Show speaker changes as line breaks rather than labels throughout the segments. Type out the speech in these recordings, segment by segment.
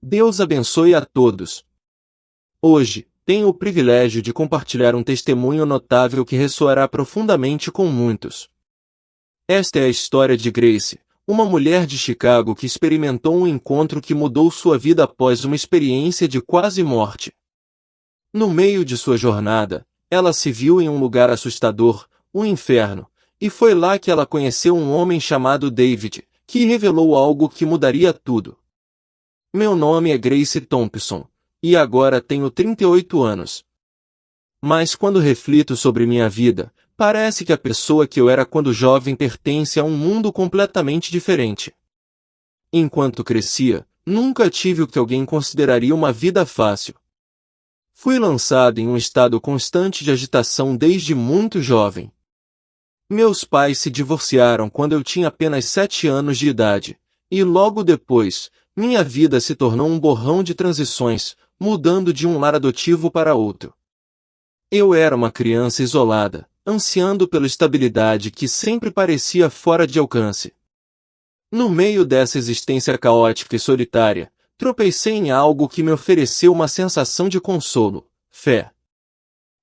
Deus abençoe a todos. Hoje, tenho o privilégio de compartilhar um testemunho notável que ressoará profundamente com muitos. Esta é a história de Grace, uma mulher de Chicago que experimentou um encontro que mudou sua vida após uma experiência de quase morte. No meio de sua jornada, ela se viu em um lugar assustador, o inferno, e foi lá que ela conheceu um homem chamado David, que revelou algo que mudaria tudo. Meu nome é Grace Thompson, e agora tenho 38 anos. Mas quando reflito sobre minha vida, parece que a pessoa que eu era quando jovem pertence a um mundo completamente diferente. Enquanto crescia, nunca tive o que alguém consideraria uma vida fácil. Fui lançado em um estado constante de agitação desde muito jovem. Meus pais se divorciaram quando eu tinha apenas 7 anos de idade, e logo depois, minha vida se tornou um borrão de transições, mudando de um lar adotivo para outro. Eu era uma criança isolada, ansiando pela estabilidade que sempre parecia fora de alcance. No meio dessa existência caótica e solitária, tropecei em algo que me ofereceu uma sensação de consolo, fé.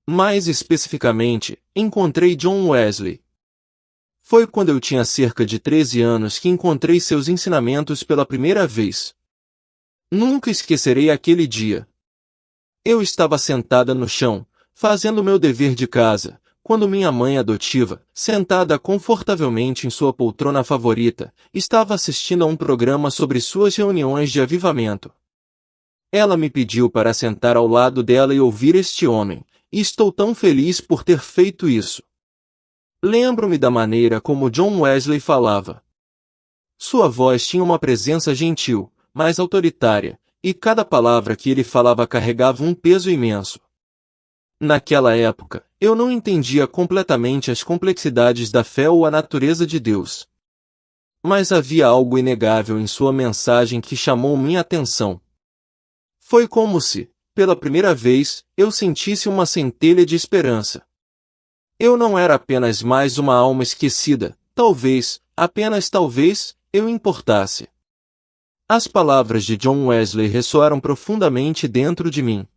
Mais especificamente, encontrei John Wesley. Foi quando eu tinha cerca de 13 anos que encontrei seus ensinamentos pela primeira vez. Nunca esquecerei aquele dia. Eu estava sentada no chão, fazendo meu dever de casa, quando minha mãe adotiva, sentada confortavelmente em sua poltrona favorita, estava assistindo a um programa sobre suas reuniões de avivamento. Ela me pediu para sentar ao lado dela e ouvir este homem, e estou tão feliz por ter feito isso. Lembro-me da maneira como John Wesley falava. Sua voz tinha uma presença gentil, mas autoritária, e cada palavra que ele falava carregava um peso imenso. Naquela época, eu não entendia completamente as complexidades da fé ou a natureza de Deus. Mas havia algo inegável em sua mensagem que chamou minha atenção. Foi como se, pela primeira vez, eu sentisse uma centelha de esperança. Eu não era apenas mais uma alma esquecida, talvez, apenas talvez, eu importasse. As palavras de John Wesley ressoaram profundamente dentro de mim.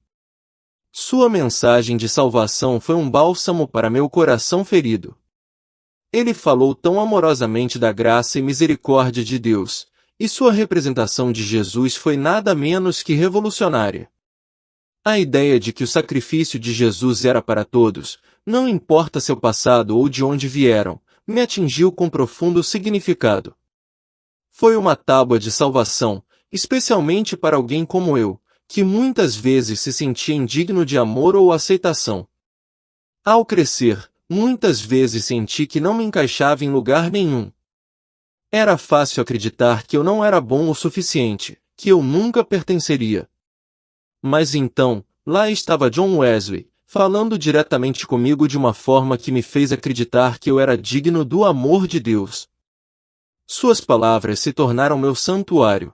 Sua mensagem de salvação foi um bálsamo para meu coração ferido. Ele falou tão amorosamente da graça e misericórdia de Deus, e sua representação de Jesus foi nada menos que revolucionária. A ideia de que o sacrifício de Jesus era para todos, não importa seu passado ou de onde vieram, me atingiu com profundo significado. Foi uma tábua de salvação, especialmente para alguém como eu, que muitas vezes se sentia indigno de amor ou aceitação. Ao crescer, muitas vezes senti que não me encaixava em lugar nenhum. Era fácil acreditar que eu não era bom o suficiente, que eu nunca pertenceria. Mas então, lá estava John Wesley, falando diretamente comigo de uma forma que me fez acreditar que eu era digno do amor de Deus. Suas palavras se tornaram meu santuário.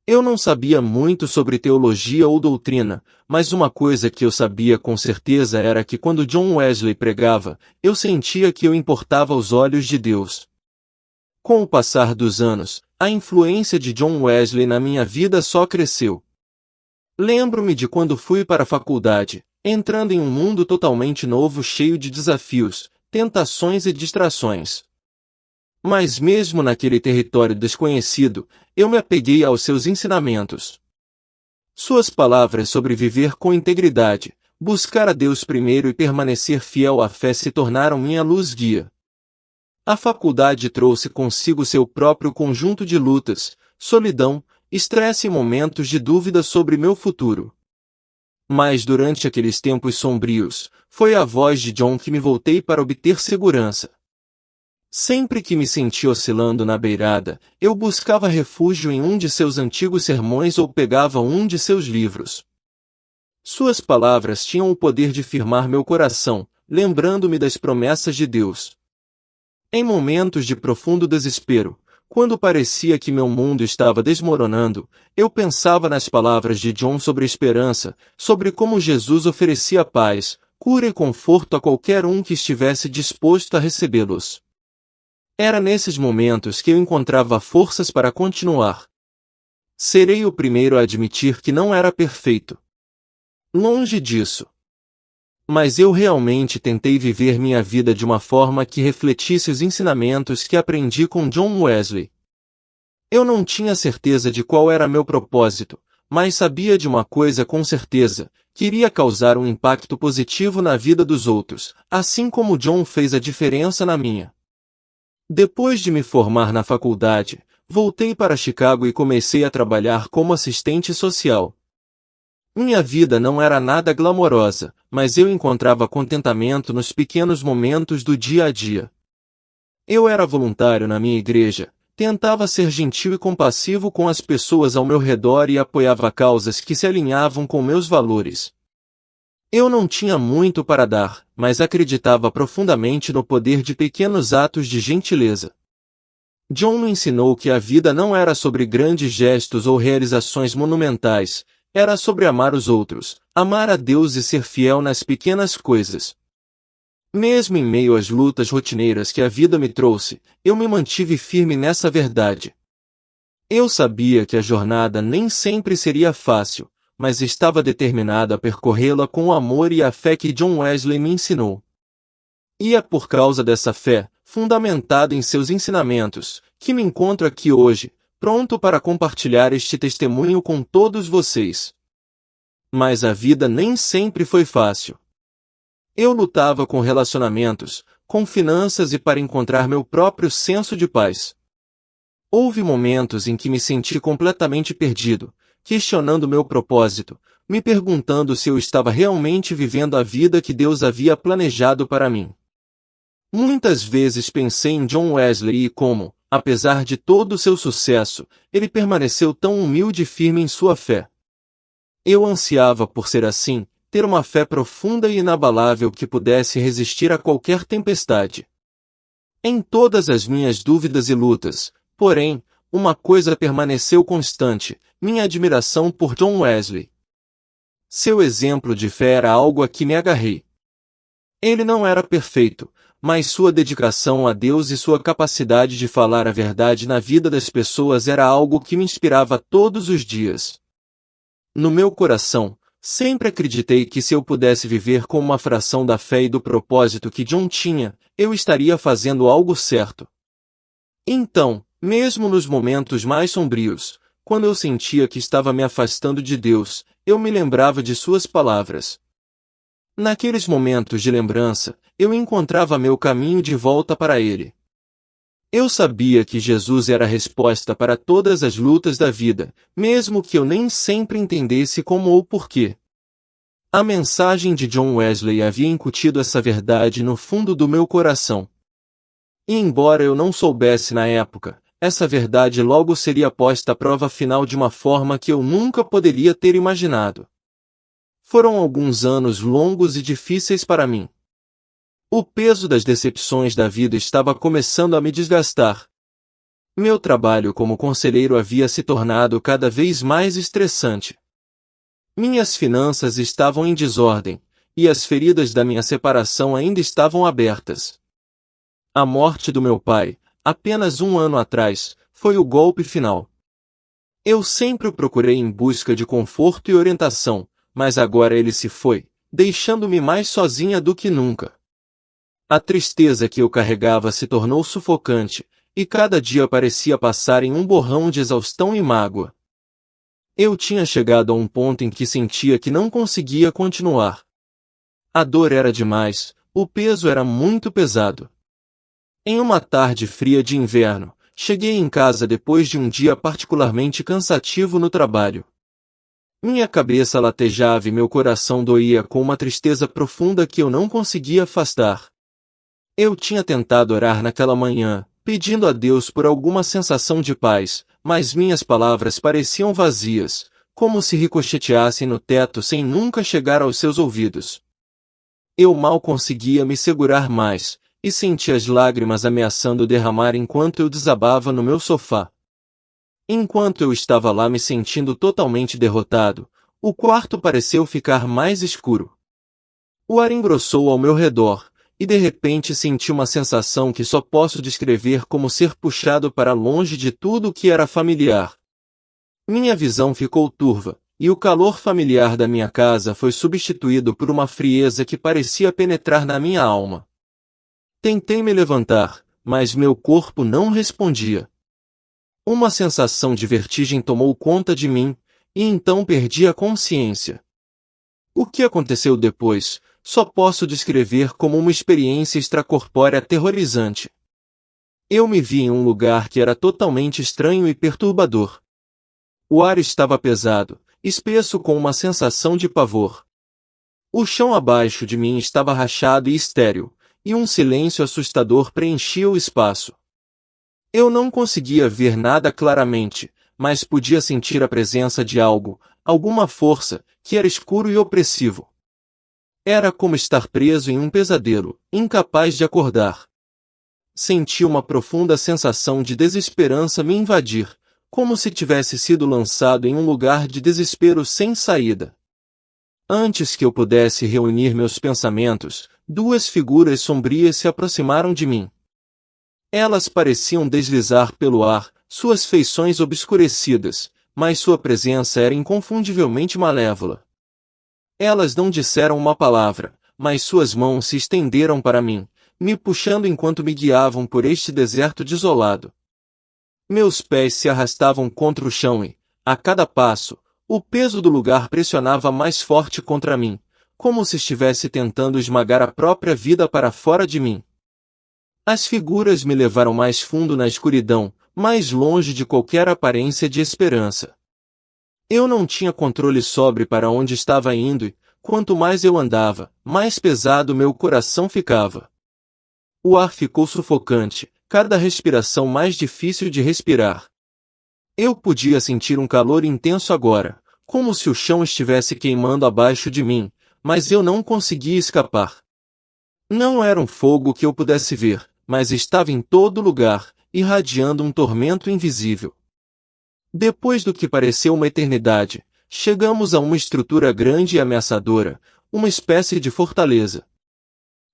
Eu não sabia muito sobre teologia ou doutrina, mas uma coisa que eu sabia com certeza era que quando John Wesley pregava, eu sentia que eu importava aos olhos de Deus. Com o passar dos anos, a influência de John Wesley na minha vida só cresceu. Lembro-me de quando fui para a faculdade, entrando em um mundo totalmente novo cheio de desafios, tentações e distrações. Mas mesmo naquele território desconhecido, eu me apeguei aos seus ensinamentos. Suas palavras sobre viver com integridade, buscar a Deus primeiro e permanecer fiel à fé se tornaram minha luz-guia. A faculdade trouxe consigo seu próprio conjunto de lutas, solidão, estresse e momentos de dúvida sobre meu futuro. Mas durante aqueles tempos sombrios, foi a voz de John que me voltei para obter segurança. Sempre que me senti oscilando na beirada, eu buscava refúgio em um de seus antigos sermões ou pegava um de seus livros. Suas palavras tinham o poder de firmar meu coração, lembrando-me das promessas de Deus. Em momentos de profundo desespero, quando parecia que meu mundo estava desmoronando, eu pensava nas palavras de John sobre a esperança, sobre como Jesus oferecia paz, cura e conforto a qualquer um que estivesse disposto a recebê-los. Era nesses momentos que eu encontrava forças para continuar. Serei o primeiro a admitir que não era perfeito. Longe disso. Mas eu realmente tentei viver minha vida de uma forma que refletisse os ensinamentos que aprendi com John Wesley. Eu não tinha certeza de qual era meu propósito, mas sabia de uma coisa com certeza: queria causar um impacto positivo na vida dos outros, assim como John fez a diferença na minha. Depois de me formar na faculdade, voltei para Chicago e comecei a trabalhar como assistente social. Minha vida não era nada glamourosa, mas eu encontrava contentamento nos pequenos momentos do dia a dia. Eu era voluntário na minha igreja, tentava ser gentil e compassivo com as pessoas ao meu redor e apoiava causas que se alinhavam com meus valores. Eu não tinha muito para dar, mas acreditava profundamente no poder de pequenos atos de gentileza. John me ensinou que a vida não era sobre grandes gestos ou realizações monumentais, era sobre amar os outros, amar a Deus e ser fiel nas pequenas coisas. Mesmo em meio às lutas rotineiras que a vida me trouxe, eu me mantive firme nessa verdade. Eu sabia que a jornada nem sempre seria fácil, mas estava determinado a percorrê-la com o amor e a fé que John Wesley me ensinou. E é por causa dessa fé, fundamentada em seus ensinamentos, que me encontro aqui hoje, pronto para compartilhar este testemunho com todos vocês. Mas a vida nem sempre foi fácil. Eu lutava com relacionamentos, com finanças e para encontrar meu próprio senso de paz. Houve momentos em que me senti completamente perdido, questionando meu propósito, me perguntando se eu estava realmente vivendo a vida que Deus havia planejado para mim. Muitas vezes pensei em John Wesley e como, apesar de todo o seu sucesso, ele permaneceu tão humilde e firme em sua fé. Eu ansiava por ser assim, ter uma fé profunda e inabalável que pudesse resistir a qualquer tempestade. Em todas as minhas dúvidas e lutas, porém, uma coisa permaneceu constante: minha admiração por John Wesley. Seu exemplo de fé era algo a que me agarrei. Ele não era perfeito, mas sua dedicação a Deus e sua capacidade de falar a verdade na vida das pessoas era algo que me inspirava todos os dias. No meu coração, sempre acreditei que se eu pudesse viver com uma fração da fé e do propósito que John tinha, eu estaria fazendo algo certo. Então, mesmo nos momentos mais sombrios, quando eu sentia que estava me afastando de Deus, eu me lembrava de suas palavras. Naqueles momentos de lembrança, eu encontrava meu caminho de volta para Ele. Eu sabia que Jesus era a resposta para todas as lutas da vida, mesmo que eu nem sempre entendesse como ou porquê. A mensagem de John Wesley havia incutido essa verdade no fundo do meu coração. E embora eu não soubesse na época, essa verdade logo seria posta à prova final de uma forma que eu nunca poderia ter imaginado. Foram alguns anos longos e difíceis para mim. O peso das decepções da vida estava começando a me desgastar. Meu trabalho como conselheiro havia se tornado cada vez mais estressante. Minhas finanças estavam em desordem, e as feridas da minha separação ainda estavam abertas. A morte do meu pai, apenas um ano atrás, foi o golpe final. Eu sempre o procurei em busca de conforto e orientação, mas agora ele se foi, deixando-me mais sozinha do que nunca. A tristeza que eu carregava se tornou sufocante, e cada dia parecia passar em um borrão de exaustão e mágoa. Eu tinha chegado a um ponto em que sentia que não conseguia continuar. A dor era demais, o peso era muito pesado. Em uma tarde fria de inverno, cheguei em casa depois de um dia particularmente cansativo no trabalho. Minha cabeça latejava e meu coração doía com uma tristeza profunda que eu não conseguia afastar. Eu tinha tentado orar naquela manhã, pedindo a Deus por alguma sensação de paz, mas minhas palavras pareciam vazias, como se ricocheteassem no teto sem nunca chegar aos seus ouvidos. Eu mal conseguia me segurar mais, e senti as lágrimas ameaçando derramar enquanto eu desabava no meu sofá. Enquanto eu estava lá me sentindo totalmente derrotado, o quarto pareceu ficar mais escuro. O ar engrossou ao meu redor, e de repente senti uma sensação que só posso descrever como ser puxado para longe de tudo o que era familiar. Minha visão ficou turva, e o calor familiar da minha casa foi substituído por uma frieza que parecia penetrar na minha alma. Tentei me levantar, mas meu corpo não respondia. Uma sensação de vertigem tomou conta de mim, e então perdi a consciência. O que aconteceu depois, só posso descrever como uma experiência extracorpórea aterrorizante. Eu me vi em um lugar que era totalmente estranho e perturbador. O ar estava pesado, espesso com uma sensação de pavor. O chão abaixo de mim estava rachado e estéril, e um silêncio assustador preenchia o espaço. Eu não conseguia ver nada claramente, mas podia sentir a presença de algo, alguma força, que era escuro e opressivo. Era como estar preso em um pesadelo, incapaz de acordar. Senti uma profunda sensação de desesperança me invadir, como se tivesse sido lançado em um lugar de desespero sem saída. Antes que eu pudesse reunir meus pensamentos, duas figuras sombrias se aproximaram de mim. Elas pareciam deslizar pelo ar, suas feições obscurecidas, mas sua presença era inconfundivelmente malévola. Elas não disseram uma palavra, mas suas mãos se estenderam para mim, me puxando enquanto me guiavam por este deserto desolado. Meus pés se arrastavam contra o chão e, a cada passo, o peso do lugar pressionava mais forte contra mim, como se estivesse tentando esmagar a própria vida para fora de mim. As figuras me levaram mais fundo na escuridão, mais longe de qualquer aparência de esperança. Eu não tinha controle sobre para onde estava indo e, quanto mais eu andava, mais pesado meu coração ficava. O ar ficou sufocante, cada respiração mais difícil de respirar. Eu podia sentir um calor intenso agora, como se o chão estivesse queimando abaixo de mim, mas eu não conseguia escapar. Não era um fogo que eu pudesse ver, mas estava em todo lugar, irradiando um tormento invisível. Depois do que pareceu uma eternidade, chegamos a uma estrutura grande e ameaçadora, uma espécie de fortaleza.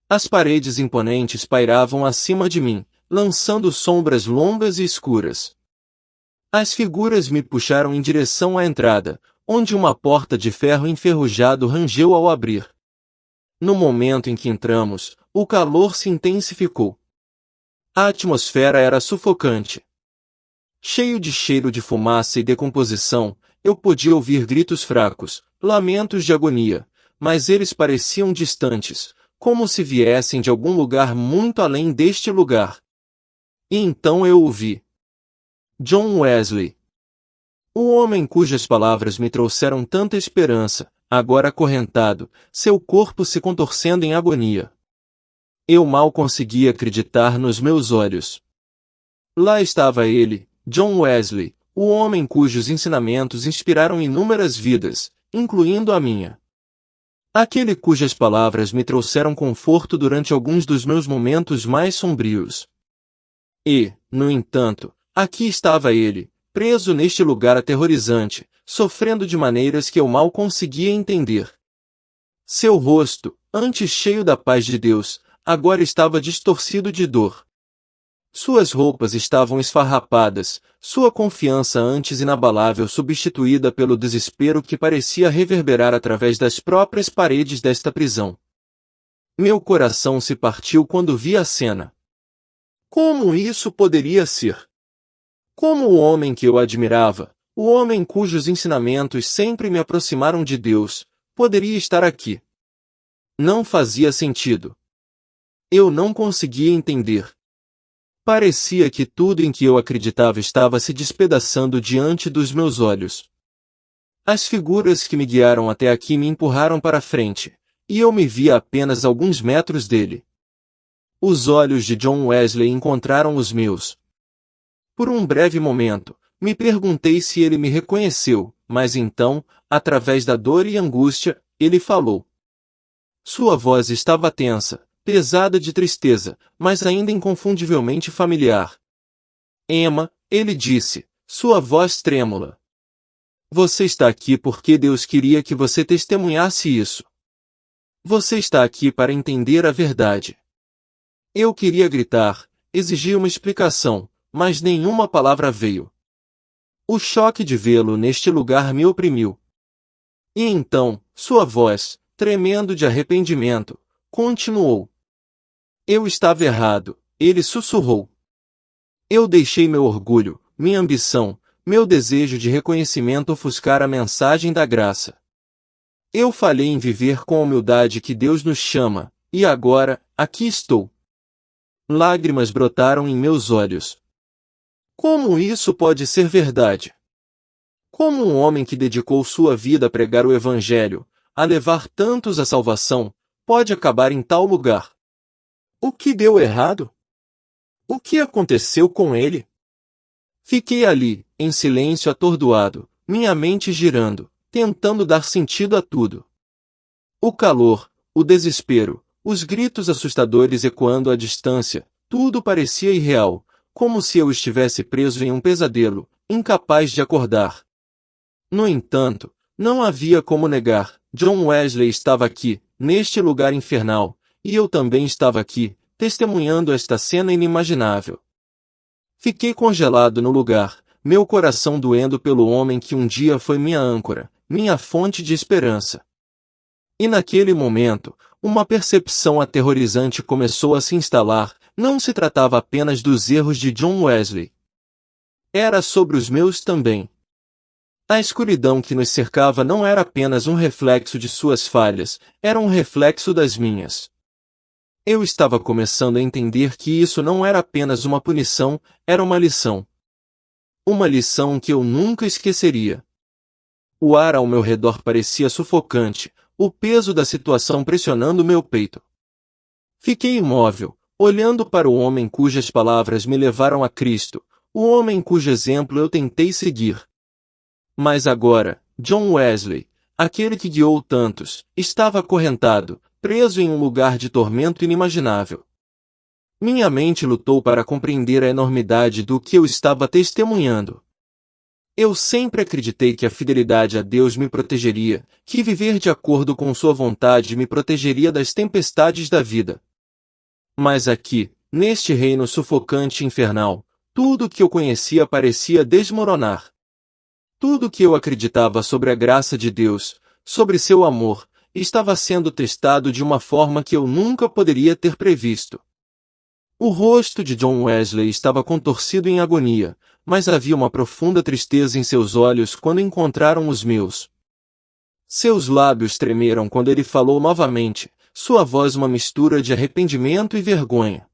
As paredes imponentes pairavam acima de mim, lançando sombras longas e escuras. As figuras me puxaram em direção à entrada, onde uma porta de ferro enferrujado rangeu ao abrir. No momento em que entramos, o calor se intensificou. A atmosfera era sufocante. Cheio de cheiro de fumaça e decomposição, eu podia ouvir gritos fracos, lamentos de agonia, mas eles pareciam distantes, como se viessem de algum lugar muito além deste lugar. E então eu ouvi. John Wesley. O homem cujas palavras me trouxeram tanta esperança, agora acorrentado, seu corpo se contorcendo em agonia. Eu mal conseguia acreditar nos meus olhos. Lá estava ele, John Wesley, o homem cujos ensinamentos inspiraram inúmeras vidas, incluindo a minha. Aquele cujas palavras me trouxeram conforto durante alguns dos meus momentos mais sombrios. E, no entanto, aqui estava ele, preso neste lugar aterrorizante, sofrendo de maneiras que eu mal conseguia entender. Seu rosto, antes cheio da paz de Deus, agora estava distorcido de dor. Suas roupas estavam esfarrapadas, sua confiança antes inabalável substituída pelo desespero que parecia reverberar através das próprias paredes desta prisão. Meu coração se partiu quando vi a cena. Como isso poderia ser? Como o homem que eu admirava, o homem cujos ensinamentos sempre me aproximaram de Deus, poderia estar aqui? Não fazia sentido. Eu não conseguia entender. Parecia que tudo em que eu acreditava estava se despedaçando diante dos meus olhos. As figuras que me guiaram até aqui me empurraram para frente, e eu me vi a apenas alguns metros dele. Os olhos de John Wesley encontraram os meus. Por um breve momento, me perguntei se ele me reconheceu, mas então, através da dor e angústia, ele falou. Sua voz estava tensa, pesada de tristeza, mas ainda inconfundivelmente familiar. Emma, ele disse, sua voz trêmula. Você está aqui porque Deus queria que você testemunhasse isso. Você está aqui para entender a verdade. Eu queria gritar, exigir uma explicação, mas nenhuma palavra veio. O choque de vê-lo neste lugar me oprimiu. E então, sua voz, tremendo de arrependimento, continuou. Eu estava errado, ele sussurrou. Eu deixei meu orgulho, minha ambição, meu desejo de reconhecimento ofuscar a mensagem da graça. Eu falhei em viver com a humildade que Deus nos chama, e agora, aqui estou. Lágrimas brotaram em meus olhos. Como isso pode ser verdade? Como um homem que dedicou sua vida a pregar o Evangelho, a levar tantos à salvação, pode acabar em tal lugar? O que deu errado? O que aconteceu com ele? Fiquei ali, em silêncio atordoado, minha mente girando, tentando dar sentido a tudo. O calor, o desespero, os gritos assustadores ecoando à distância, tudo parecia irreal, como se eu estivesse preso em um pesadelo, incapaz de acordar. No entanto, não havia como negar, John Wesley estava aqui, neste lugar infernal, e eu também estava aqui, testemunhando esta cena inimaginável. Fiquei congelado no lugar, meu coração doendo pelo homem que um dia foi minha âncora, minha fonte de esperança. E naquele momento, uma percepção aterrorizante começou a se instalar, não se tratava apenas dos erros de John Wesley. Era sobre os meus também. A escuridão que nos cercava não era apenas um reflexo de suas falhas, era um reflexo das minhas. Eu estava começando a entender que isso não era apenas uma punição, era uma lição. Uma lição que eu nunca esqueceria. O ar ao meu redor parecia sufocante, o peso da situação pressionando meu peito. Fiquei imóvel, olhando para o homem cujas palavras me levaram a Cristo, o homem cujo exemplo eu tentei seguir. Mas agora, John Wesley, aquele que guiou tantos, estava acorrentado, preso em um lugar de tormento inimaginável. Minha mente lutou para compreender a enormidade do que eu estava testemunhando. Eu sempre acreditei que a fidelidade a Deus me protegeria, que viver de acordo com sua vontade me protegeria das tempestades da vida. Mas aqui, neste reino sufocante e infernal, tudo o que eu conhecia parecia desmoronar. Tudo o que eu acreditava sobre a graça de Deus, sobre seu amor, estava sendo testado de uma forma que eu nunca poderia ter previsto. O rosto de John Wesley estava contorcido em agonia, mas havia uma profunda tristeza em seus olhos quando encontraram os meus. Seus lábios tremeram quando ele falou novamente, sua voz uma mistura de arrependimento e vergonha.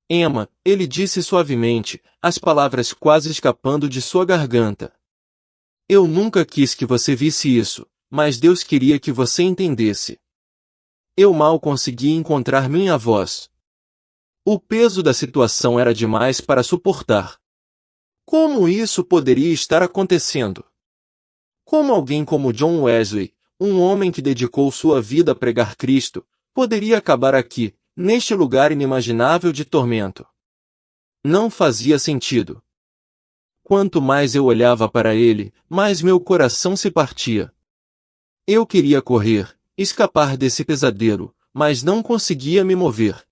Emma, ele disse suavemente, as palavras quase escapando de sua garganta. Eu nunca quis que você visse isso, mas Deus queria que você entendesse. Eu mal conseguia encontrar minha voz. O peso da situação era demais para suportar. Como isso poderia estar acontecendo? Como alguém como John Wesley, um homem que dedicou sua vida a pregar Cristo, poderia acabar aqui, neste lugar inimaginável de tormento? Não fazia sentido. Quanto mais eu olhava para ele, mais meu coração se partia. Eu queria correr, escapar desse pesadelo, mas não conseguia me mover.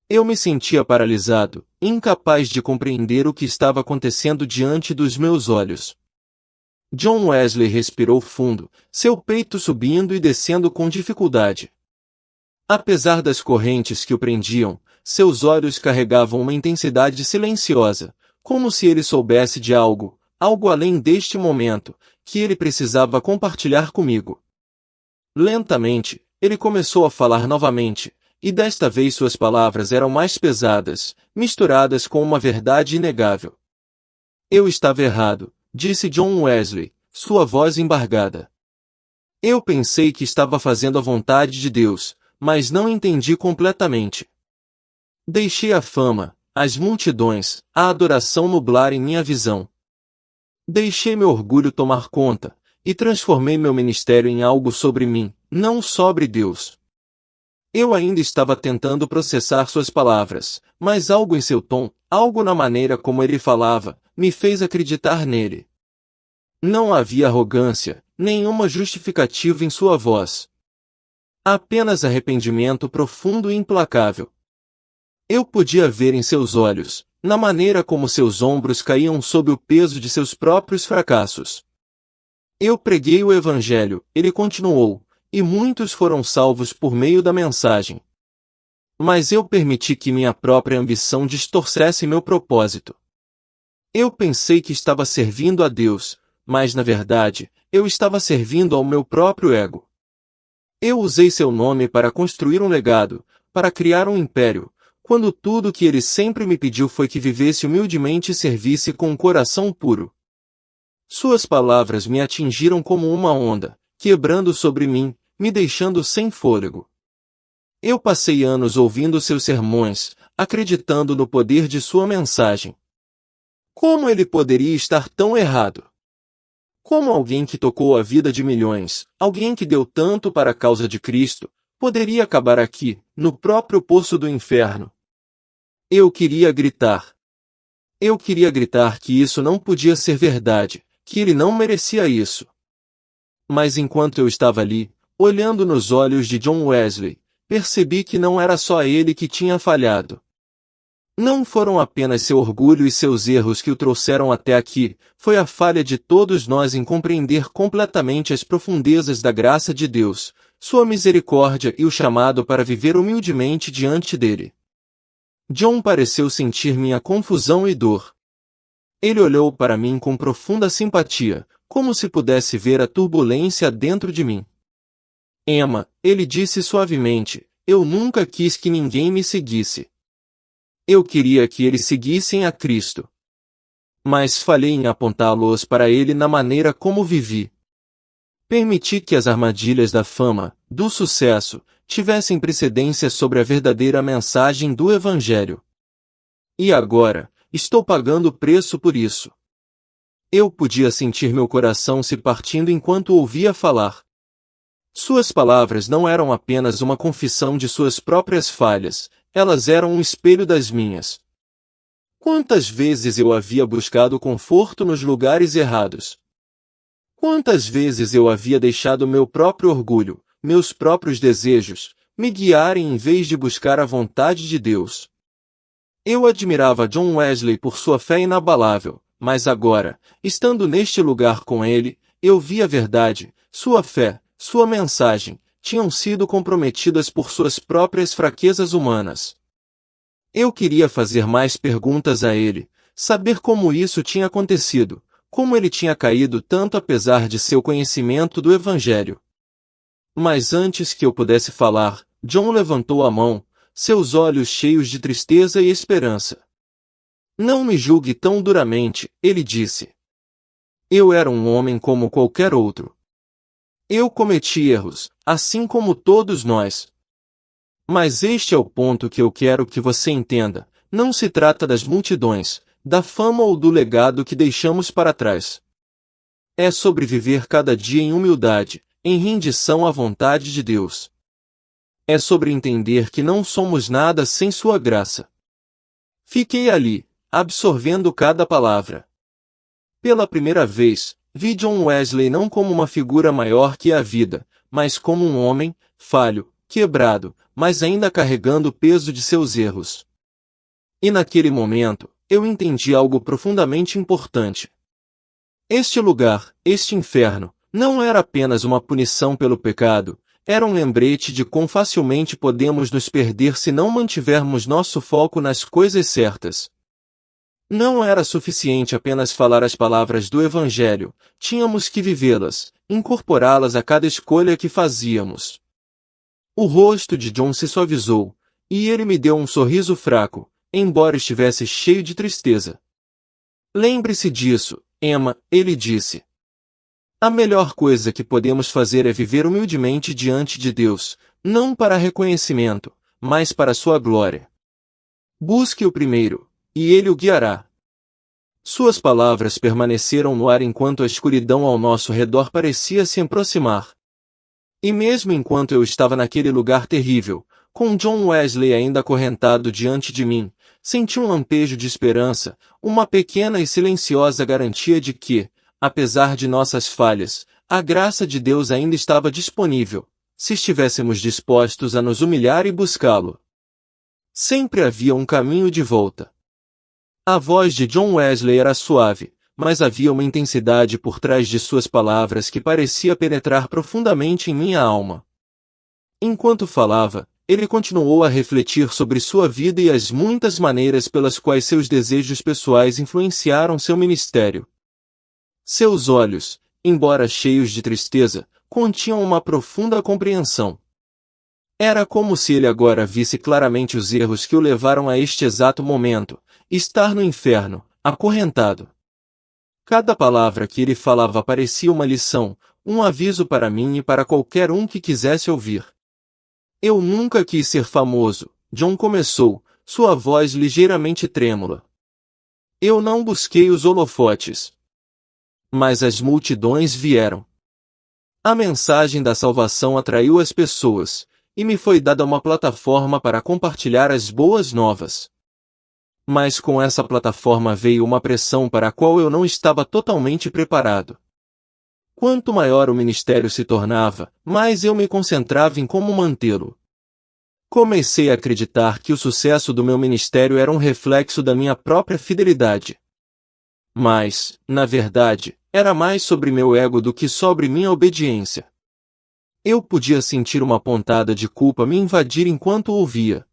Eu me sentia paralisado, incapaz de compreender o que estava acontecendo diante dos meus olhos. John Wesley respirou fundo, seu peito subindo e descendo com dificuldade. Apesar das correntes que o prendiam, seus olhos carregavam uma intensidade silenciosa, como se ele soubesse de algo, algo além deste momento, que ele precisava compartilhar comigo. Lentamente, ele começou a falar novamente, e desta vez suas palavras eram mais pesadas, misturadas com uma verdade inegável. Eu estava errado, disse John Wesley, sua voz embargada. Eu pensei que estava fazendo a vontade de Deus, mas não entendi completamente. Deixei a fama, as multidões, a adoração nublarem minha visão. Deixei meu orgulho tomar conta, e transformei meu ministério em algo sobre mim, não sobre Deus. Eu ainda estava tentando processar suas palavras, mas algo em seu tom, algo na maneira como ele falava, me fez acreditar nele. Não havia arrogância, nenhuma justificativa em sua voz. Apenas arrependimento profundo e implacável. Eu podia ver em seus olhos, na maneira como seus ombros caíam sob o peso de seus próprios fracassos. Eu preguei o Evangelho, ele continuou, e muitos foram salvos por meio da mensagem. Mas eu permiti que minha própria ambição distorcesse meu propósito. Eu pensei que estava servindo a Deus, mas na verdade, eu estava servindo ao meu próprio ego. Eu usei seu nome para construir um legado, para criar um império, quando tudo o que ele sempre me pediu foi que vivesse humildemente e servisse com um coração puro. Suas palavras me atingiram como uma onda, quebrando sobre mim, me deixando sem fôlego. Eu passei anos ouvindo seus sermões, acreditando no poder de sua mensagem. Como ele poderia estar tão errado? Como alguém que tocou a vida de milhões, alguém que deu tanto para a causa de Cristo, poderia acabar aqui, no próprio poço do inferno? Eu queria gritar. Eu queria gritar que isso não podia ser verdade, que ele não merecia isso. Mas enquanto eu estava ali, olhando nos olhos de John Wesley, percebi que não era só ele que tinha falhado. Não foram apenas seu orgulho e seus erros que o trouxeram até aqui, foi a falha de todos nós em compreender completamente as profundezas da graça de Deus, sua misericórdia e o chamado para viver humildemente diante dele. John pareceu sentir minha confusão e dor. Ele olhou para mim com profunda simpatia, como se pudesse ver a turbulência dentro de mim. Emma, ele disse suavemente, eu nunca quis que ninguém me seguisse. Eu queria que eles seguissem a Cristo. Mas falhei em apontá-los para ele na maneira como vivi. Permiti que as armadilhas da fama, do sucesso, tivessem precedência sobre a verdadeira mensagem do Evangelho. E agora, estou pagando o preço por isso. Eu podia sentir meu coração se partindo enquanto ouvia falar. Suas palavras não eram apenas uma confissão de suas próprias falhas, elas eram um espelho das minhas. Quantas vezes eu havia buscado conforto nos lugares errados? Quantas vezes eu havia deixado meu próprio orgulho, meus próprios desejos, me guiarem em vez de buscar a vontade de Deus? Eu admirava John Wesley por sua fé inabalável, mas agora, estando neste lugar com ele, eu vi a verdade, sua fé, sua mensagem, tinham sido comprometidas por suas próprias fraquezas humanas. Eu queria fazer mais perguntas a ele, saber como isso tinha acontecido, como ele tinha caído tanto apesar de seu conhecimento do Evangelho. Mas antes que eu pudesse falar, John levantou a mão, seus olhos cheios de tristeza e esperança. Não me julgue tão duramente, ele disse. Eu era um homem como qualquer outro. Eu cometi erros, assim como todos nós. Mas este é o ponto que eu quero que você entenda, não se trata das multidões, da fama ou do legado que deixamos para trás. É sobre viver cada dia em humildade, em rendição à vontade de Deus. É sobre entender que não somos nada sem sua graça. Fiquei ali, absorvendo cada palavra. Pela primeira vez, vi John Wesley não como uma figura maior que a vida, mas como um homem, falho, quebrado, mas ainda carregando o peso de seus erros. E naquele momento, eu entendi algo profundamente importante. Este lugar, este inferno, não era apenas uma punição pelo pecado, era um lembrete de quão facilmente podemos nos perder se não mantivermos nosso foco nas coisas certas. Não era suficiente apenas falar as palavras do Evangelho, tínhamos que vivê-las, incorporá-las a cada escolha que fazíamos. O rosto de John se suavizou, e ele me deu um sorriso fraco, embora estivesse cheio de tristeza. Lembre-se disso, Emma, ele disse. A melhor coisa que podemos fazer é viver humildemente diante de Deus, não para reconhecimento, mas para sua glória. Busque-o primeiro, e ele o guiará. Suas palavras permaneceram no ar enquanto a escuridão ao nosso redor parecia se aproximar. E mesmo enquanto eu estava naquele lugar terrível, com John Wesley ainda acorrentado diante de mim, senti um lampejo de esperança, uma pequena e silenciosa garantia de que, apesar de nossas falhas, a graça de Deus ainda estava disponível, se estivéssemos dispostos a nos humilhar e buscá-lo. Sempre havia um caminho de volta. A voz de John Wesley era suave, mas havia uma intensidade por trás de suas palavras que parecia penetrar profundamente em minha alma. Enquanto falava, ele continuou a refletir sobre sua vida e as muitas maneiras pelas quais seus desejos pessoais influenciaram seu ministério. Seus olhos, embora cheios de tristeza, continham uma profunda compreensão. Era como se ele agora visse claramente os erros que o levaram a este exato momento, estar no inferno, acorrentado. Cada palavra que ele falava parecia uma lição, um aviso para mim e para qualquer um que quisesse ouvir. Eu nunca quis ser famoso, John começou, sua voz ligeiramente trêmula. Eu não busquei os holofotes. Mas as multidões vieram. A mensagem da salvação atraiu as pessoas, e me foi dada uma plataforma para compartilhar as boas novas. Mas com essa plataforma veio uma pressão para a qual eu não estava totalmente preparado. Quanto maior o ministério se tornava, mais eu me concentrava em como mantê-lo. Comecei a acreditar que o sucesso do meu ministério era um reflexo da minha própria fidelidade. Mas, na verdade, era mais sobre meu ego do que sobre minha obediência. Eu podia sentir uma pontada de culpa me invadir enquanto ouvia.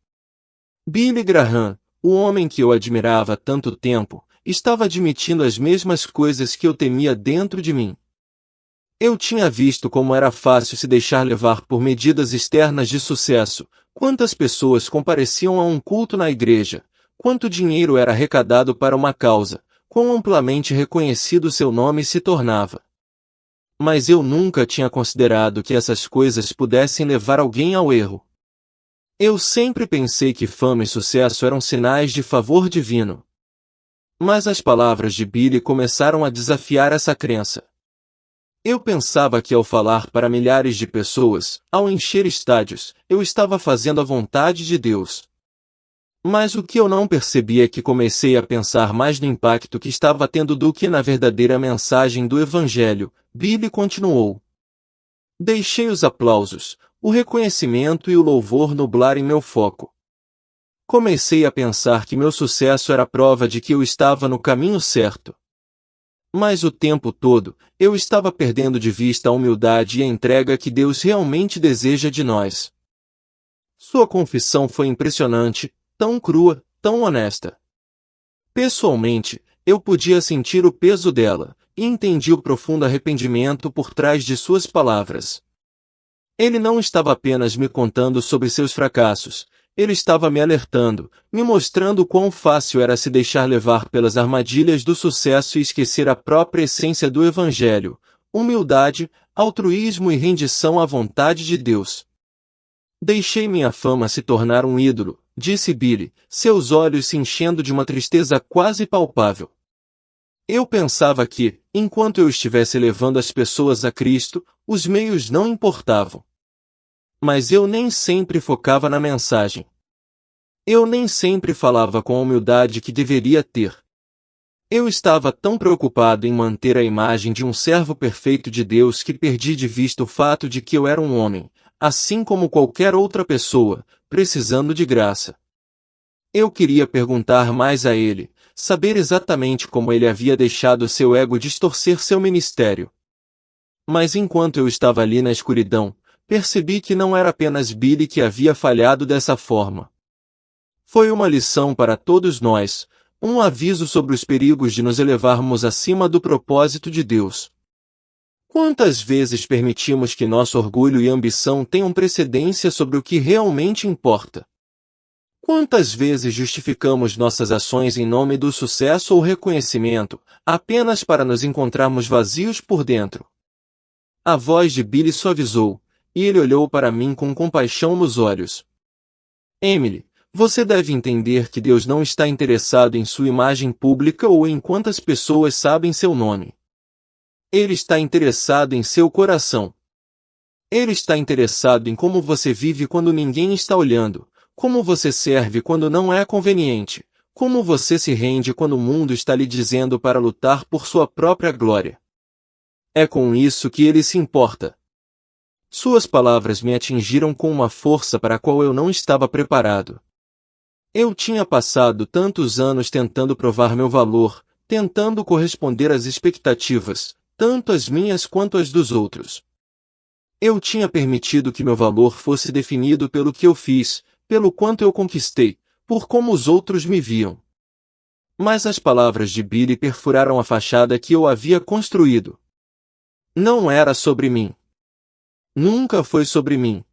Billy Graham, o homem que eu admirava há tanto tempo, estava admitindo as mesmas coisas que eu temia dentro de mim. Eu tinha visto como era fácil se deixar levar por medidas externas de sucesso, quantas pessoas compareciam a um culto na igreja, quanto dinheiro era arrecadado para uma causa, quão amplamente reconhecido seu nome se tornava. Mas eu nunca tinha considerado que essas coisas pudessem levar alguém ao erro. Eu sempre pensei que fama e sucesso eram sinais de favor divino. Mas as palavras de Billy começaram a desafiar essa crença. Eu pensava que ao falar para milhares de pessoas, ao encher estádios, eu estava fazendo a vontade de Deus. Mas o que eu não percebi é que comecei a pensar mais no impacto que estava tendo do que na verdadeira mensagem do Evangelho. Billy continuou. Deixei os aplausos, o reconhecimento e o louvor nublarem meu foco. Comecei a pensar que meu sucesso era prova de que eu estava no caminho certo. Mas o tempo todo, eu estava perdendo de vista a humildade e a entrega que Deus realmente deseja de nós. Sua confissão foi impressionante, tão crua, tão honesta. Pessoalmente, eu podia sentir o peso dela, e entendi o profundo arrependimento por trás de suas palavras. Ele não estava apenas me contando sobre seus fracassos, ele estava me alertando, me mostrando quão fácil era se deixar levar pelas armadilhas do sucesso e esquecer a própria essência do Evangelho, humildade, altruísmo e rendição à vontade de Deus. Deixei minha fama se tornar um ídolo, disse Billy, seus olhos se enchendo de uma tristeza quase palpável. Eu pensava que, enquanto eu estivesse levando as pessoas a Cristo, os meios não importavam. Mas eu nem sempre focava na mensagem. Eu nem sempre falava com a humildade que deveria ter. Eu estava tão preocupado em manter a imagem de um servo perfeito de Deus que perdi de vista o fato de que eu era um homem, assim como qualquer outra pessoa, precisando de graça. Eu queria perguntar mais a ele, saber exatamente como ele havia deixado seu ego distorcer seu ministério. Mas enquanto eu estava ali na escuridão, percebi que não era apenas Billy que havia falhado dessa forma. Foi uma lição para todos nós, um aviso sobre os perigos de nos elevarmos acima do propósito de Deus. Quantas vezes permitimos que nosso orgulho e ambição tenham precedência sobre o que realmente importa? Quantas vezes justificamos nossas ações em nome do sucesso ou reconhecimento, apenas para nos encontrarmos vazios por dentro? A voz de Billy suavizou, e ele olhou para mim com compaixão nos olhos. Emily, você deve entender que Deus não está interessado em sua imagem pública ou em quantas pessoas sabem seu nome. Ele está interessado em seu coração. Ele está interessado em como você vive quando ninguém está olhando, como você serve quando não é conveniente, como você se rende quando o mundo está lhe dizendo para lutar por sua própria glória. É com isso que ele se importa. Suas palavras me atingiram com uma força para a qual eu não estava preparado. Eu tinha passado tantos anos tentando provar meu valor, tentando corresponder às expectativas, tanto as minhas quanto as dos outros. Eu tinha permitido que meu valor fosse definido pelo que eu fiz, pelo quanto eu conquistei, por como os outros me viam. Mas as palavras de Billy perfuraram a fachada que eu havia construído. Não era sobre mim. Nunca foi sobre mim.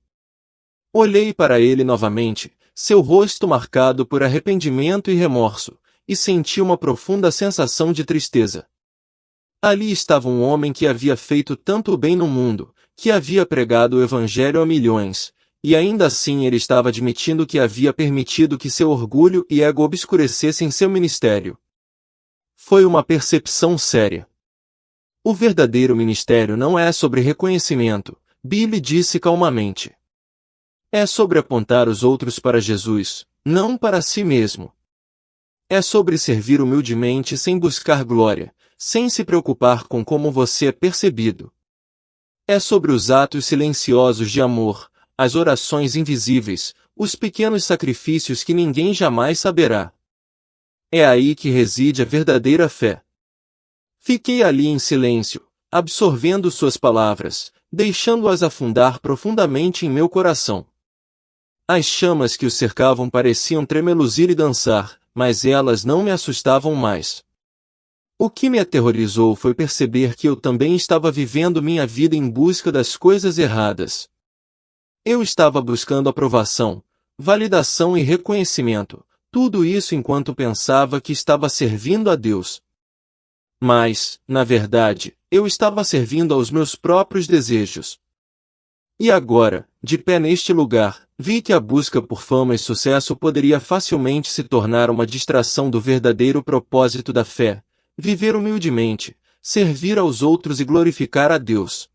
Olhei para ele novamente, seu rosto marcado por arrependimento e remorso, e senti uma profunda sensação de tristeza. Ali estava um homem que havia feito tanto bem no mundo, que havia pregado o evangelho a milhões, e ainda assim ele estava admitindo que havia permitido que seu orgulho e ego obscurecessem seu ministério. Foi uma percepção séria. O verdadeiro ministério não é sobre reconhecimento, Billy disse calmamente. É sobre apontar os outros para Jesus, não para si mesmo. É sobre servir humildemente sem buscar glória, sem se preocupar com como você é percebido. É sobre os atos silenciosos de amor, as orações invisíveis, os pequenos sacrifícios que ninguém jamais saberá. É aí que reside a verdadeira fé. Fiquei ali em silêncio, absorvendo suas palavras, deixando-as afundar profundamente em meu coração. As chamas que o cercavam pareciam tremeluzir e dançar, mas elas não me assustavam mais. O que me aterrorizou foi perceber que eu também estava vivendo minha vida em busca das coisas erradas. Eu estava buscando aprovação, validação e reconhecimento, tudo isso enquanto pensava que estava servindo a Deus. Mas, na verdade, eu estava servindo aos meus próprios desejos. E agora, de pé neste lugar, vi que a busca por fama e sucesso poderia facilmente se tornar uma distração do verdadeiro propósito da fé: viver humildemente, servir aos outros e glorificar a Deus.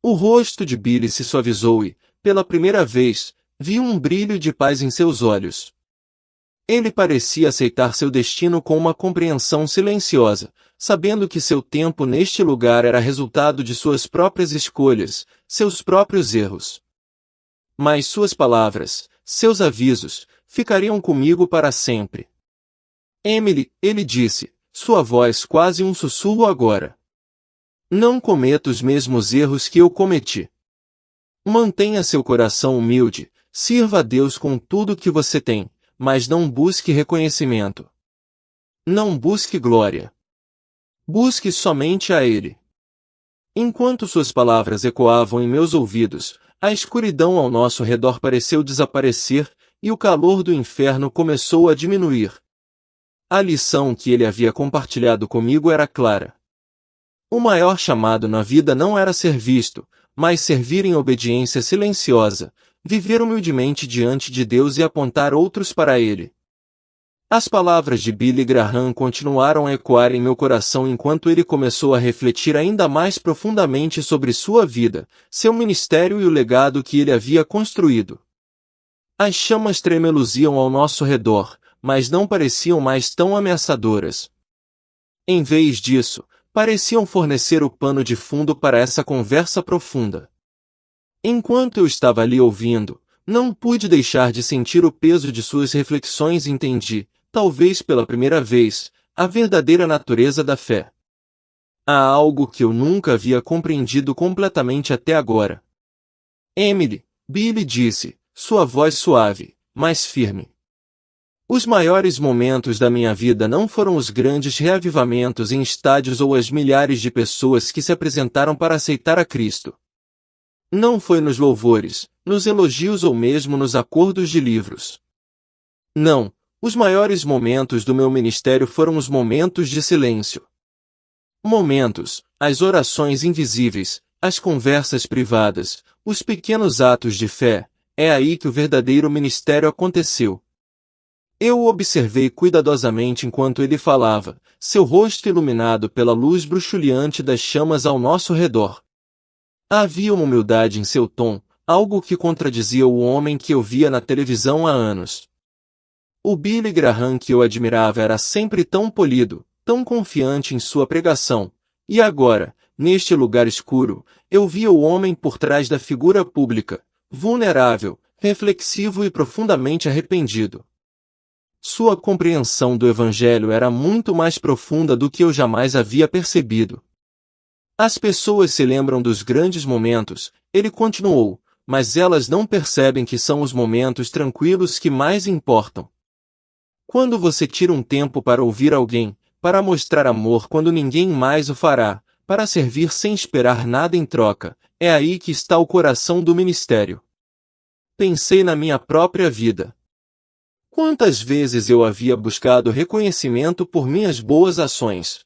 O rosto de Billy se suavizou e, pela primeira vez, vi um brilho de paz em seus olhos. Ele parecia aceitar seu destino com uma compreensão silenciosa, sabendo que seu tempo neste lugar era resultado de suas próprias escolhas, seus próprios erros. Mas suas palavras, seus avisos, ficariam comigo para sempre. Emily, ele disse, sua voz quase um sussurro agora. Não cometa os mesmos erros que eu cometi. Mantenha seu coração humilde, sirva a Deus com tudo que você tem, mas não busque reconhecimento. Não busque glória. Busque somente a Ele. Enquanto suas palavras ecoavam em meus ouvidos, a escuridão ao nosso redor pareceu desaparecer, e o calor do inferno começou a diminuir. A lição que ele havia compartilhado comigo era clara. O maior chamado na vida não era ser visto, mas servir em obediência silenciosa, viver humildemente diante de Deus e apontar outros para Ele. As palavras de Billy Graham continuaram a ecoar em meu coração enquanto ele começou a refletir ainda mais profundamente sobre sua vida, seu ministério e o legado que ele havia construído. As chamas tremeluziam ao nosso redor, mas não pareciam mais tão ameaçadoras. Em vez disso, pareciam fornecer o pano de fundo para essa conversa profunda. Enquanto eu estava ali ouvindo, não pude deixar de sentir o peso de suas reflexões e entendi, talvez pela primeira vez, a verdadeira natureza da fé. Há algo que eu nunca havia compreendido completamente até agora. Emily, Billy disse, sua voz suave, mas firme. Os maiores momentos da minha vida não foram os grandes reavivamentos em estádios ou as milhares de pessoas que se apresentaram para aceitar a Cristo. Não foi nos louvores, nos elogios ou mesmo nos acordos de livros. Não, os maiores momentos do meu ministério foram os momentos de silêncio. Momentos, as orações invisíveis, as conversas privadas, os pequenos atos de fé, é aí que o verdadeiro ministério aconteceu. Eu o observei cuidadosamente enquanto ele falava, seu rosto iluminado pela luz bruxuleante das chamas ao nosso redor. Havia uma humildade em seu tom, algo que contradizia o homem que eu via na televisão há anos. O Billy Graham que eu admirava era sempre tão polido, tão confiante em sua pregação, e agora, neste lugar escuro, eu via o homem por trás da figura pública, vulnerável, reflexivo e profundamente arrependido. Sua compreensão do Evangelho era muito mais profunda do que eu jamais havia percebido. As pessoas se lembram dos grandes momentos, ele continuou, mas elas não percebem que são os momentos tranquilos que mais importam. Quando você tira um tempo para ouvir alguém, para mostrar amor quando ninguém mais o fará, para servir sem esperar nada em troca, é aí que está o coração do ministério. Pensei na minha própria vida. Quantas vezes eu havia buscado reconhecimento por minhas boas ações?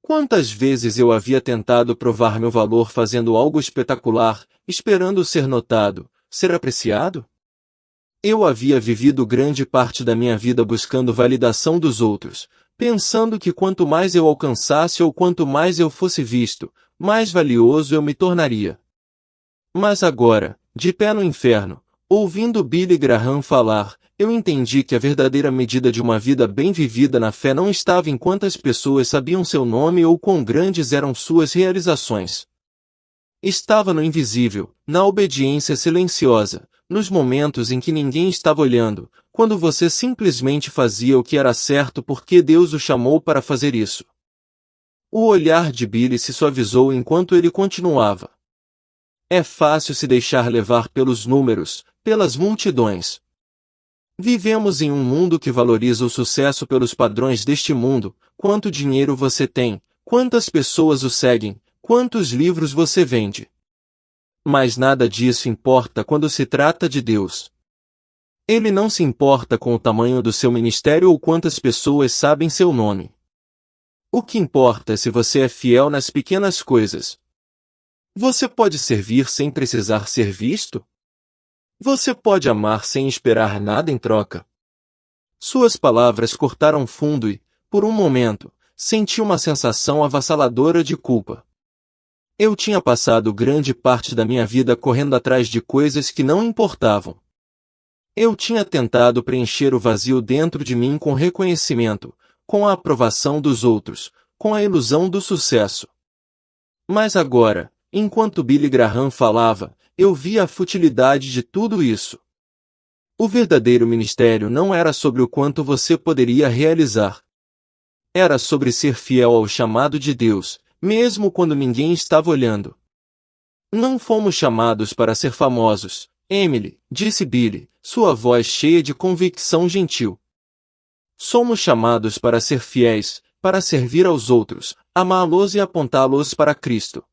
Quantas vezes eu havia tentado provar meu valor fazendo algo espetacular, esperando ser notado, ser apreciado? Eu havia vivido grande parte da minha vida buscando validação dos outros, pensando que quanto mais eu alcançasse ou quanto mais eu fosse visto, mais valioso eu me tornaria. Mas agora, de pé no inferno, ouvindo Billy Graham falar, eu entendi que a verdadeira medida de uma vida bem vivida na fé não estava em quantas pessoas sabiam seu nome ou quão grandes eram suas realizações. Estava no invisível, na obediência silenciosa, nos momentos em que ninguém estava olhando, quando você simplesmente fazia o que era certo porque Deus o chamou para fazer isso. O olhar de Billy se suavizou enquanto ele continuava. É fácil se deixar levar pelos números, pelas multidões. Vivemos em um mundo que valoriza o sucesso pelos padrões deste mundo, quanto dinheiro você tem, quantas pessoas o seguem, quantos livros você vende. Mas nada disso importa quando se trata de Deus. Ele não se importa com o tamanho do seu ministério ou quantas pessoas sabem seu nome. O que importa é se você é fiel nas pequenas coisas. Você pode servir sem precisar ser visto? Você pode amar sem esperar nada em troca. Suas palavras cortaram fundo e, por um momento, senti uma sensação avassaladora de culpa. Eu tinha passado grande parte da minha vida correndo atrás de coisas que não importavam. Eu tinha tentado preencher o vazio dentro de mim com reconhecimento, com a aprovação dos outros, com a ilusão do sucesso. Mas agora, enquanto Billy Graham falava, eu via a futilidade de tudo isso. O verdadeiro ministério não era sobre o quanto você poderia realizar. Era sobre ser fiel ao chamado de Deus, mesmo quando ninguém estava olhando. Não fomos chamados para ser famosos, Emily, disse Billy, sua voz cheia de convicção gentil. Somos chamados para ser fiéis, para servir aos outros, amá-los e apontá-los para Cristo.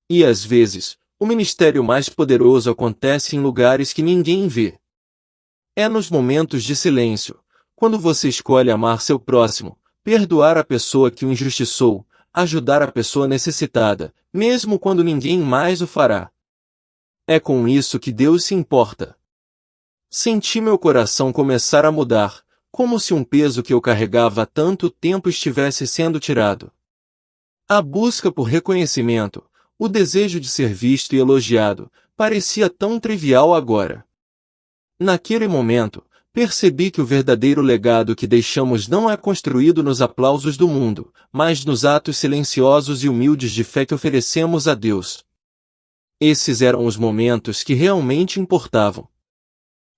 E às vezes, o ministério mais poderoso acontece em lugares que ninguém vê. É nos momentos de silêncio, quando você escolhe amar seu próximo, perdoar a pessoa que o injustiçou, ajudar a pessoa necessitada, mesmo quando ninguém mais o fará. É com isso que Deus se importa. Senti meu coração começar a mudar, como se um peso que eu carregava há tanto tempo estivesse sendo tirado. A busca por reconhecimento, o desejo de ser visto e elogiado, parecia tão trivial agora. Naquele momento, percebi que o verdadeiro legado que deixamos não é construído nos aplausos do mundo, mas nos atos silenciosos e humildes de fé que oferecemos a Deus. Esses eram os momentos que realmente importavam.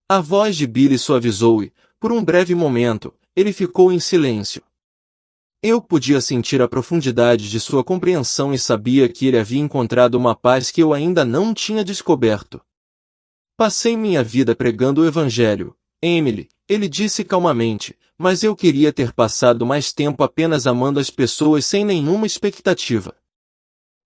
A voz de Billy suavizou e, por um breve momento, ele ficou em silêncio. Eu podia sentir a profundidade de sua compreensão e sabia que ele havia encontrado uma paz que eu ainda não tinha descoberto. Passei minha vida pregando o Evangelho, Emily, ele disse calmamente, mas eu queria ter passado mais tempo apenas amando as pessoas sem nenhuma expectativa.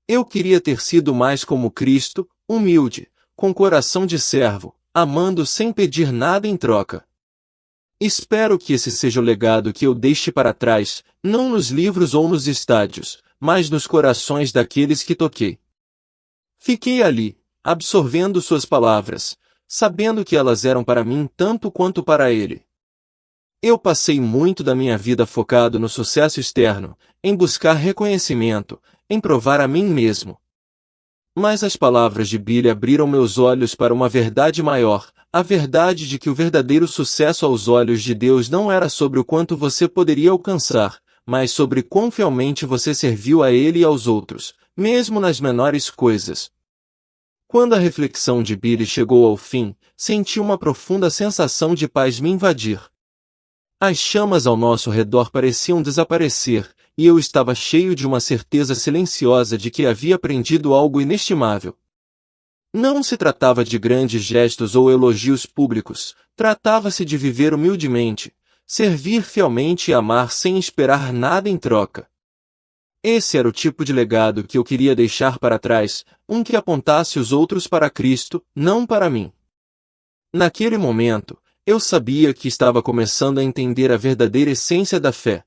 Eu queria ter sido mais como Cristo, humilde, com coração de servo, amando sem pedir nada em troca. Espero que esse seja o legado que eu deixe para trás, não nos livros ou nos estádios, mas nos corações daqueles que toquei. Fiquei ali, absorvendo suas palavras, sabendo que elas eram para mim tanto quanto para ele. Eu passei muito da minha vida focado no sucesso externo, em buscar reconhecimento, em provar a mim mesmo. Mas as palavras de Billy abriram meus olhos para uma verdade maior, a verdade de que o verdadeiro sucesso aos olhos de Deus não era sobre o quanto você poderia alcançar, mas sobre quão fielmente você serviu a Ele e aos outros, mesmo nas menores coisas. Quando a reflexão de Billy chegou ao fim, senti uma profunda sensação de paz me invadir. As chamas ao nosso redor pareciam desaparecer, e eu estava cheio de uma certeza silenciosa de que havia aprendido algo inestimável. Não se tratava de grandes gestos ou elogios públicos, tratava-se de viver humildemente, servir fielmente e amar sem esperar nada em troca. Esse era o tipo de legado que eu queria deixar para trás, um que apontasse os outros para Cristo, não para mim. Naquele momento, eu sabia que estava começando a entender a verdadeira essência da fé.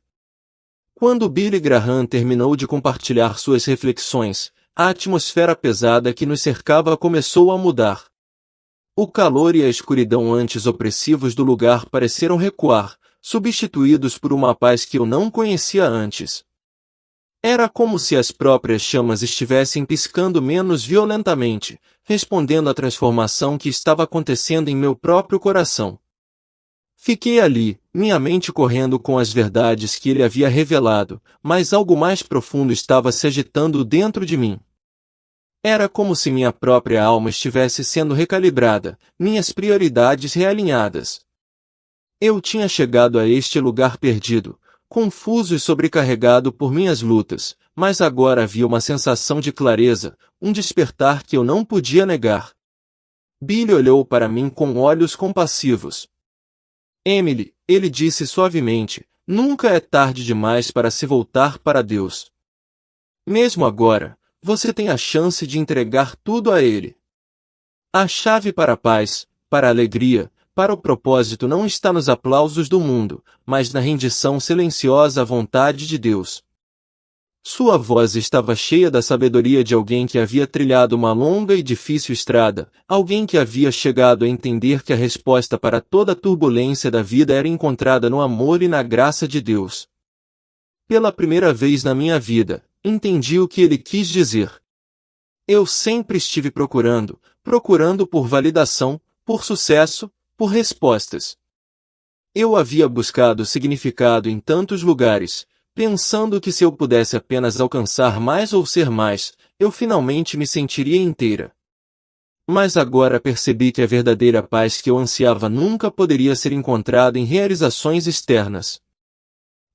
Quando Billy Graham terminou de compartilhar suas reflexões, a atmosfera pesada que nos cercava começou a mudar. O calor e a escuridão antes opressivos do lugar pareceram recuar, substituídos por uma paz que eu não conhecia antes. Era como se as próprias chamas estivessem piscando menos violentamente, respondendo à transformação que estava acontecendo em meu próprio coração. Fiquei ali, minha mente correndo com as verdades que ele havia revelado, mas algo mais profundo estava se agitando dentro de mim. Era como se minha própria alma estivesse sendo recalibrada, minhas prioridades realinhadas. Eu tinha chegado a este lugar perdido, confuso e sobrecarregado por minhas lutas, mas agora havia uma sensação de clareza, um despertar que eu não podia negar. Billy olhou para mim com olhos compassivos. Emily, ele disse suavemente, nunca é tarde demais para se voltar para Deus. Mesmo agora, você tem a chance de entregar tudo a Ele. A chave para a paz, para a alegria, para o propósito não está nos aplausos do mundo, mas na rendição silenciosa à vontade de Deus. Sua voz estava cheia da sabedoria de alguém que havia trilhado uma longa e difícil estrada, alguém que havia chegado a entender que a resposta para toda a turbulência da vida era encontrada no amor e na graça de Deus. Pela primeira vez na minha vida, entendi o que ele quis dizer. Eu sempre estive procurando por validação, por sucesso, por respostas. Eu havia buscado significado em tantos lugares, pensando que se eu pudesse apenas alcançar mais ou ser mais, eu finalmente me sentiria inteira. Mas agora percebi que a verdadeira paz que eu ansiava nunca poderia ser encontrada em realizações externas.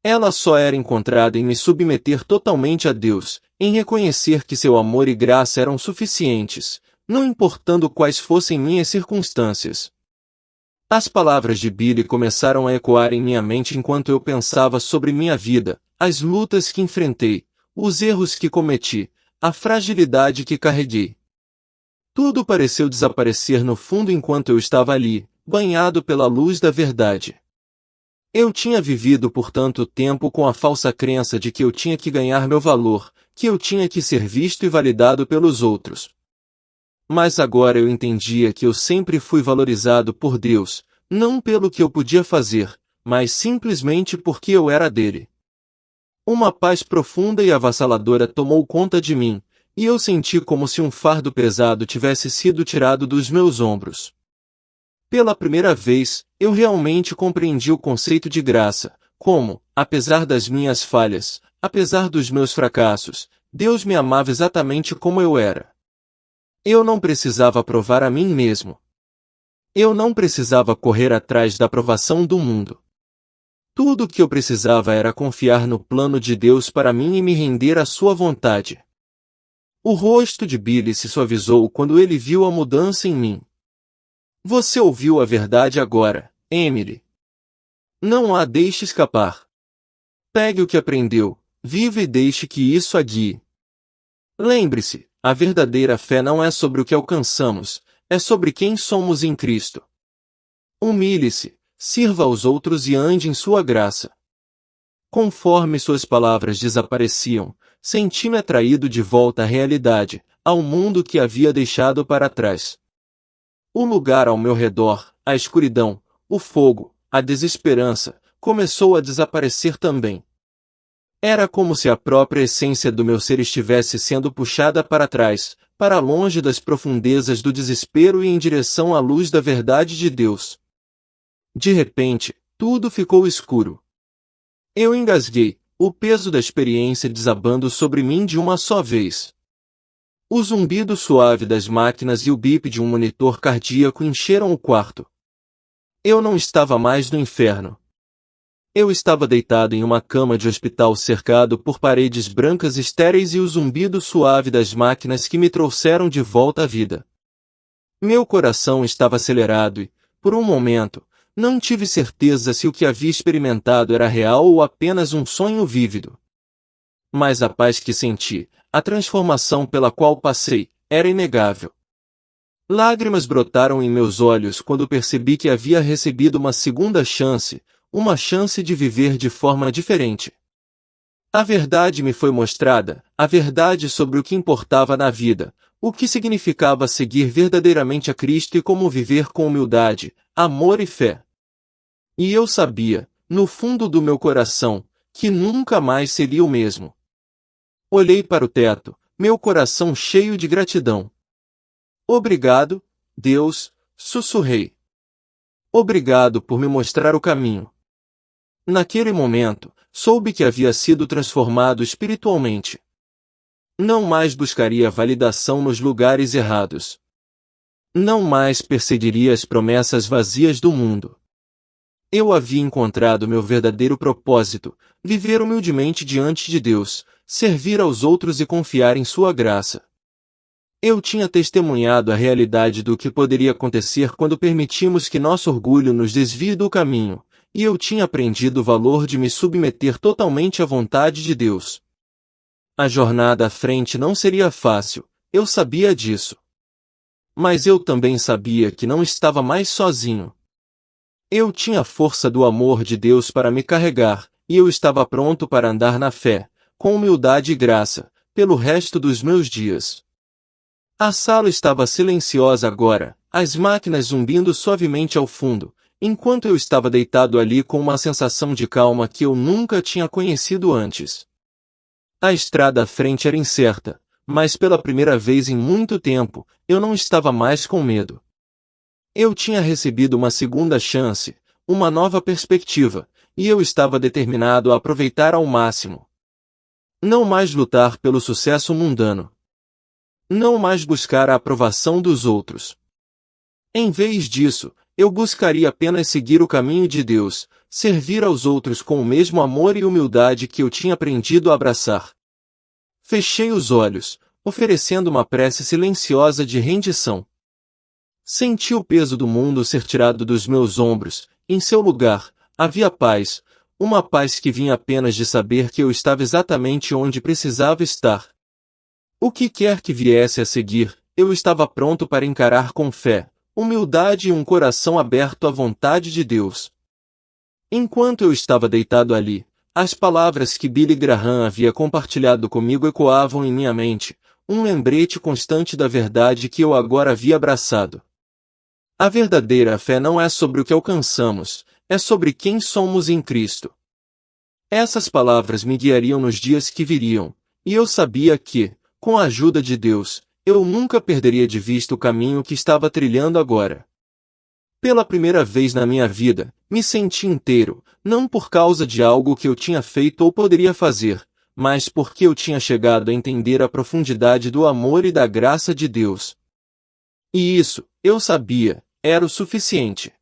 Ela só era encontrada em me submeter totalmente a Deus, em reconhecer que seu amor e graça eram suficientes, não importando quais fossem minhas circunstâncias. As palavras de Billy começaram a ecoar em minha mente enquanto eu pensava sobre minha vida, as lutas que enfrentei, os erros que cometi, a fragilidade que carreguei. Tudo pareceu desaparecer no fundo enquanto eu estava ali, banhado pela luz da verdade. Eu tinha vivido por tanto tempo com a falsa crença de que eu tinha que ganhar meu valor, que eu tinha que ser visto e validado pelos outros. Mas agora eu entendia que eu sempre fui valorizado por Deus, não pelo que eu podia fazer, mas simplesmente porque eu era dele. Uma paz profunda e avassaladora tomou conta de mim, e eu senti como se um fardo pesado tivesse sido tirado dos meus ombros. Pela primeira vez, eu realmente compreendi o conceito de graça, como, apesar das minhas falhas, apesar dos meus fracassos, Deus me amava exatamente como eu era. Eu não precisava provar a mim mesmo. Eu não precisava correr atrás da aprovação do mundo. Tudo o que eu precisava era confiar no plano de Deus para mim e me render à sua vontade. O rosto de Billy se suavizou quando ele viu a mudança em mim. Você ouviu a verdade agora, Emily. Não a deixe escapar. Pegue o que aprendeu, viva e deixe que isso a guie. Lembre-se, a verdadeira fé não é sobre o que alcançamos, é sobre quem somos em Cristo. Humilhe-se, sirva aos outros e ande em sua graça. Conforme suas palavras desapareciam, senti-me atraído de volta à realidade, ao mundo que havia deixado para trás. O lugar ao meu redor, a escuridão, o fogo, a desesperança, começou a desaparecer também. Era como se a própria essência do meu ser estivesse sendo puxada para trás, para longe das profundezas do desespero e em direção à luz da verdade de Deus. De repente, tudo ficou escuro. Eu engasguei, o peso da experiência desabando sobre mim de uma só vez. O zumbido suave das máquinas e o bip de um monitor cardíaco encheram o quarto. Eu não estava mais no inferno. Eu estava deitado em uma cama de hospital cercado por paredes brancas estéreis e o zumbido suave das máquinas que me trouxeram de volta à vida. Meu coração estava acelerado e, por um momento, não tive certeza se o que havia experimentado era real ou apenas um sonho vívido. Mas a paz que senti, a transformação pela qual passei, era inegável. Lágrimas brotaram em meus olhos quando percebi que havia recebido uma segunda chance, uma chance de viver de forma diferente. A verdade me foi mostrada, a verdade sobre o que importava na vida, o que significava seguir verdadeiramente a Cristo e como viver com humildade, amor e fé. E eu sabia, no fundo do meu coração, que nunca mais seria o mesmo. Olhei para o teto, meu coração cheio de gratidão. Obrigado, Deus, sussurrei. Obrigado por me mostrar o caminho. Naquele momento, soube que havia sido transformado espiritualmente. Não mais buscaria validação nos lugares errados. Não mais perseguiria as promessas vazias do mundo. Eu havia encontrado meu verdadeiro propósito, viver humildemente diante de Deus, servir aos outros e confiar em sua graça. Eu tinha testemunhado a realidade do que poderia acontecer quando permitimos que nosso orgulho nos desvie do caminho, e eu tinha aprendido o valor de me submeter totalmente à vontade de Deus. A jornada à frente não seria fácil, eu sabia disso. Mas eu também sabia que não estava mais sozinho. Eu tinha a força do amor de Deus para me carregar, e eu estava pronto para andar na fé, com humildade e graça, pelo resto dos meus dias. A sala estava silenciosa agora, as máquinas zumbindo suavemente ao fundo, enquanto eu estava deitado ali com uma sensação de calma que eu nunca tinha conhecido antes. A estrada à frente era incerta, mas pela primeira vez em muito tempo, eu não estava mais com medo. Eu tinha recebido uma segunda chance, uma nova perspectiva, e eu estava determinado a aproveitar ao máximo. Não mais lutar pelo sucesso mundano. Não mais buscar a aprovação dos outros. Em vez disso, eu buscaria apenas seguir o caminho de Deus, servir aos outros com o mesmo amor e humildade que eu tinha aprendido a abraçar. Fechei os olhos, oferecendo uma prece silenciosa de rendição. Senti o peso do mundo ser tirado dos meus ombros, em seu lugar, havia paz, uma paz que vinha apenas de saber que eu estava exatamente onde precisava estar. O que quer que viesse a seguir, eu estava pronto para encarar com fé, humildade e um coração aberto à vontade de Deus. Enquanto eu estava deitado ali, as palavras que Billy Graham havia compartilhado comigo ecoavam em minha mente, um lembrete constante da verdade que eu agora havia abraçado. A verdadeira fé não é sobre o que alcançamos, é sobre quem somos em Cristo. Essas palavras me guiariam nos dias que viriam, e eu sabia que, com a ajuda de Deus, eu nunca perderia de vista o caminho que estava trilhando agora. Pela primeira vez na minha vida, me senti inteiro, não por causa de algo que eu tinha feito ou poderia fazer, mas porque eu tinha chegado a entender a profundidade do amor e da graça de Deus. E isso, eu sabia, era o suficiente.